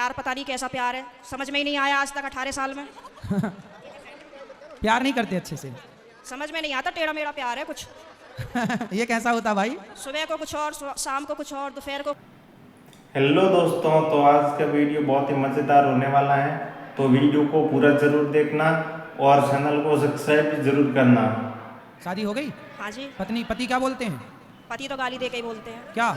प्यार पता नहीं कैसा प्यार है, समझ में ही नहीं आया आज तक 18 साल में। प्यार नहीं करते अच्छे से? समझ में नहीं आता, टेढ़ा मेढ़ा प्यार है कुछ। ये कैसा होता भाई? सुबह को कुछ और, शाम को कुछ और, दोपहर को। हेलो दोस्तों, तो आज का वीडियो बहुत ही मज़ेदार होने वाला है, तो वीडियो को पूरा जरूर देखना और चैनल को सब्सक्राइब भी जरूर करना। शादी हो गई? हाँ जी। पति क्या बोलते हैं? पति तो गाली दे के ही बोलते हैं। क्या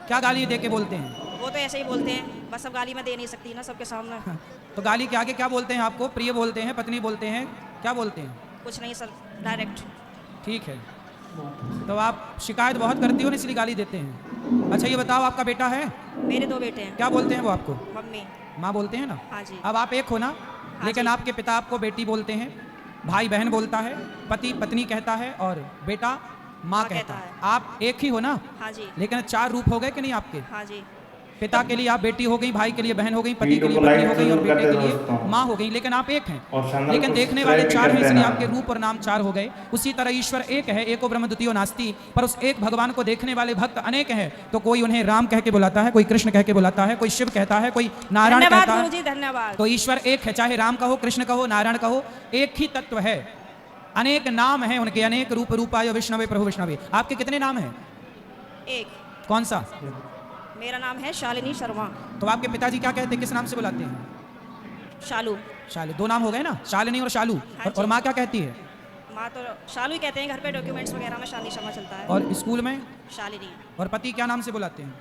क्या गाली दे के बोलते हैं? वो तो ऐसे ही बोलते हैं, बस अब गाली मैं दे नहीं सकती ना सबके सामने। तो गाली के आगे क्या बोलते हैं आपको? प्रिय बोलते हैं, पत्नी बोलते हैं, क्या बोलते हैं? कुछ नहीं सर, डायरेक्ट। ठीक है, तो आप शिकायत बहुत करती हो ना, इसलिए गाली देते हैं। अच्छा ये बताओ, आपका बेटा है? मेरे 2 बेटे हैं। क्या बोलते हैं वो आपको? मम्मी। माँ बोलते हैं ना? हाँ जी। अब आप एक हो ना, लेकिन जी। आपके पिता आपको बेटी बोलते हैं, भाई बहन बोलता है, पति पत्नी कहता है और बेटा माँ कहता है। आप एक ही हो ना? हाँ जी। लेकिन 4 रूप हो गए कि नहीं आपके? हाँ जी। पिता के लिए आप बेटी हो गई, भाई के लिए बहन हो गई, पति के वीडियो लिए को पत्नी लाइक हो गई और जरूर बेटे कर के दे लिए दोस्तों। माँ हो गई, लेकिन आप एक और हैं। चैनल लेकिन को देखने वाले सब्सक्राइब 4 भी हैं, कर इसलिए देना। आपके रूप और नाम 4 हो गए। उसी तरह ईश्वर एक है, एको ब्रह्म द्वितीयो नास्ति, पर उस एक भगवान को देखने वाले भक्त अनेक हैं। तो कोई उन्हें राम कह के बुलाता है, कोई कृष्ण कह के बुलाता है, कोई शिव कहता है, कोई नारायण धन्यवाद कहता है। गुरुजी, धन्यवाद। तो ईश्वर एक है, चाहे राम कहो, कृष्ण कहो, नारायण कहो, एक ही तत्व है। अनेक नाम हैं उनके, अनेक रूप रूपाय विष्णवे प्रभु विष्णवे। आपके कितने नाम हैं? एक। कौन सा? मेरा नाम है शालिनी शर्मा। तो आपके पिताजी क्या कहते हैं, किस नाम से बुलाते हैं? शालू। शालू। 2 नाम हो गए ना, शालिनी और शालू। हाँ और जी। माँ क्या कहती है? माँ तो शालू ही कहते हैं, घर पे डॉक्यूमेंट्स वगैरह में शालिनी शर्मा चलता है। और स्कूल में? शालिनी। और पति क्या नाम से बुलाते हैं?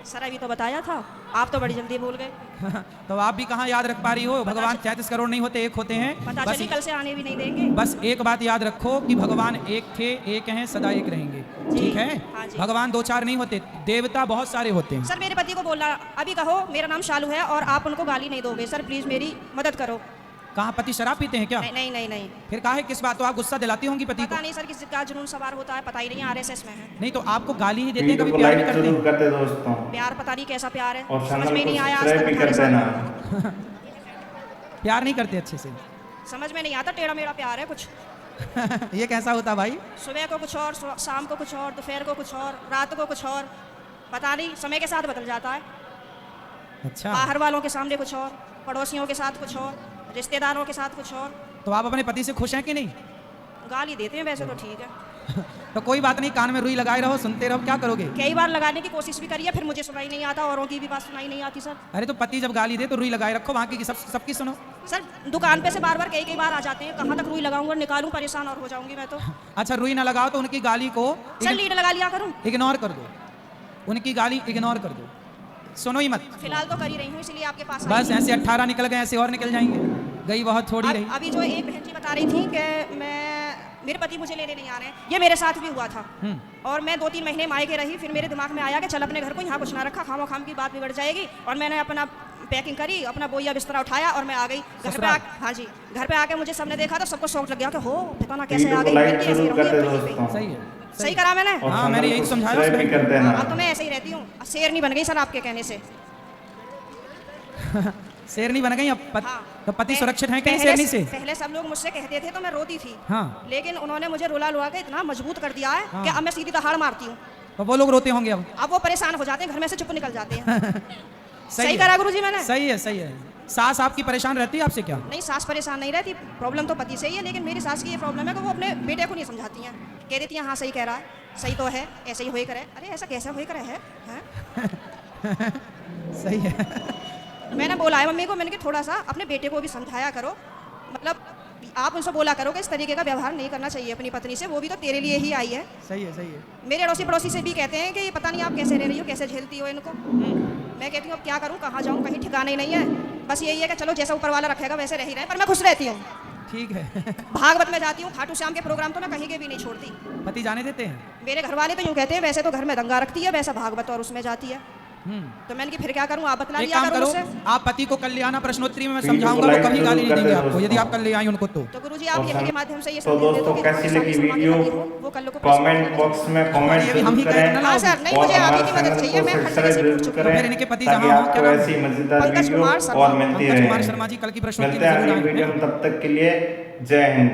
सर अभी तो बताया था, आप तो बड़ी जल्दी भूल गए। तो आप भी कहाँ याद रख पा रही हो? भगवान 33 करोड़ नहीं होते, एक होते हैं। पता बस चली कल से आने भी नहीं देंगे। बस एक बात याद रखो कि भगवान एक थे, एक हैं, सदा एक रहेंगे। जी, ठीक है? हाँ जी। भगवान 2-4 नहीं होते, देवता बहुत सारे होते हैं। सर मेरे पति को बोलना अभी कहो मेरा नाम शालू है और आप उनको गाली नहीं दोगे। सर प्लीज मेरी मदद करो। कहाँ पति शराब पीते हैं क्या? नहीं नहीं नहीं नहीं। फिर काहे किस बात? तो आप गुस्सा दिलाती होंगी पति को? पता नहीं सर किसी का जुनून सवार होता है, पता ही नहीं, आरएसएस में है। नहीं तो आपको गाली ही देते हैं, वीडियो कभी को प्यार भी लाइक करते जरूर हैं? कर दे दोस्तों प्यार पता नहीं कैसा प्यार है, और समझ में चैनल ही को नहीं आया आज सब्सक्राइब तक भी कर 18 साल देना। में। प्यार नहीं करते अच्छे से? समझ में नहीं आता, टेढ़ा मेढ़ा प्यार है कुछ। ये कैसा होता भाई? सुबह को कुछ और, शाम को कुछ और, दोपहर को कुछ और, रात को कुछ और, पता नहीं समय के साथ बदल जाता है। अच्छा, बाहर वालों के सामने कुछ और, पड़ोसियों के साथ कुछ और, रिश्तेदारों के साथ कुछ और। तो आप अपने पति से खुश हैं कि नहीं? गाली देते हैं वैसे तो ठीक है। तो कोई बात नहीं, कान में रुई लगाए रहो, सुनते रहो, क्या करोगे? कई बार लगाने की कोशिश भी करी है, फिर मुझे सुनाई नहीं आता, औरों की भी बात सुनाई नहीं आती। सर अरे तो पति जब गाली दे तो रुई लगाए रखो, वहाँ की सबकी सुनो। सर दुकान पे से बार बार कई बार आ जाते हैं, कहाँ तक रुई लगाऊंगा, निकालूं, परेशान और हो जाऊंगी मैं तो। अच्छा रुई ना लगाओ तो उनकी गाली को सर लीड लगा लिया करूं। इग्नोर कर दो, उनकी गाली इग्नोर कर दो, सुनो ही मत। फिलहाल तो कर ही रही हूँ, इसलिए आपके पास आई बस हूँ। ऐसे 18 निकल गए, ऐसे और निकल जाएंगे, गई बहुत थोड़ी रही। अभी जो एक बहन जी बता रही थी कि मेरे पति मुझे लेने नहीं आ रहे हैं, ये मेरे साथ भी हुआ था। और मैं 2-3 महीने मायके रही, फिर मेरे दिमाग में आया कि चल अपने घर को यहाँ कुछ ना रखा, खामो खाम की बात बिगड़ जाएगी। और मैंने अपना पैकिंग करी, अपना बोया बिस्तरा उठाया और मैं आ गई घर पे। हाँ जी, घर पे आके मुझे सबने देखा तो सबको शौक लग गया कि हो पता ना कैसे आ गई, लाइक कैसे जरूर कर दे रहूंगी दोस्तों। अब सही है, सही करा मैंने। और हाँ, मैंने चैनल यही को समझाया सब्सक्राइब भी कर देना। अब तो मैं ऐसे ही रहती हूँ, शेर नहीं बन गई सर आपके कहने से। शेरनी बन गई अब हाँ। तो पति सुरक्षित है कि नहीं पहले शेरनी से? पहले सब लोग मुझसे कहते थे तो मैं रोती थी। हाँ। लेकिन उन्होंने मुझे रुला लुआ के इतना मजबूत कर दिया है हाँ। कि अब मैं सीधी दहाड़ मारती हूँ। तो वो लोग रोते होंगे अब? अब वो परेशान हो जाते हैं, घर में से चुप निकल जाते हैं। सही है। करा गुरुजी मैंने। सही है, सही है। सास आपकी परेशान रहती है आपसे क्या? नहीं, सास परेशान नहीं रहती, प्रॉब्लम तो पति से ही है। लेकिन मेरी सास की ये प्रॉब्लम है कि वो अपने बेटे को नहीं समझाती हैं, कह देती हैं हाँ सही कह रहा है, सही तो है, ऐसे ही हो करे। अरे ऐसा कैसे हो करे है? सही है। मैंने बोला है मम्मी को, मैंने कि थोड़ा सा अपने बेटे को भी समझाया करो, मतलब आप उनसे बोला करो कि इस तरीके का व्यवहार नहीं करना चाहिए अपनी पत्नी से, वो भी तो तेरे लिए ही आई है। सही है, सही है। मेरे अड़ोसी पड़ोसी से भी कहते हैं कि ये पता नहीं आप कैसे रह रही हो, कैसे झेलती हो इनको। मैं कहती हूँ अब क्या करूँ, कहाँ जाऊँ, कहीं ठिकाना ही नहीं है। बस यही है कि चलो जैसा ऊपर वाला रखेगा वैसे रह ही रहे, पर मैं खुश रहती हूँ। ठीक है। भागवत में जाती हूँ, खाटू श्याम के प्रोग्राम तो मैं कहीं के भी नहीं छोड़ती। पति जाने देते हैं? मेरे घर वाले तो यूँ कहते हैं वैसे तो घर में दंगा रखती है, वैसा भागवत और उसमें जाती है। तो मैंने कि फिर क्या करूं, आप बतला एक लिया काम करो करो, मुझसे। आप पति को कल ले आना, प्रश्नोत्तरी में मैं वीडियो को समझाऊंगा, वो लाइक कभी गाली नहीं जरूर देंगे कर आपको देना यदि आप कल ले आई उनको तो। तो गुरुजी आप यही के माध्यम से ये तो संदेश दे दो दोस्तों कि कैसी सारी लगी समाज वीडियो, में लगी हो, वो कल को कमेंट बॉक्स में कमेंट ये भी हम ही जरूर करें करें ना। हाँ सर, नहीं और मुझे आप ही हमारे की मदद चैनल चाहिए, को मैं हर जगह सब्सक्राइब से जरूर पूछ चुकी करें हूँ। फिर इनके पति ताकि जहाँ हो, आपको क्या नाम? ऐसी मजेदार पंकज वीडियो कुमार शर्मा। और मिलती पंकज कुमार रहे। शर्मा जी कल की प्रश्नोत्तरी मिलते हैं जरूर अगली आएंगे। वीडियो में, तब तक के लिए जय हिंद।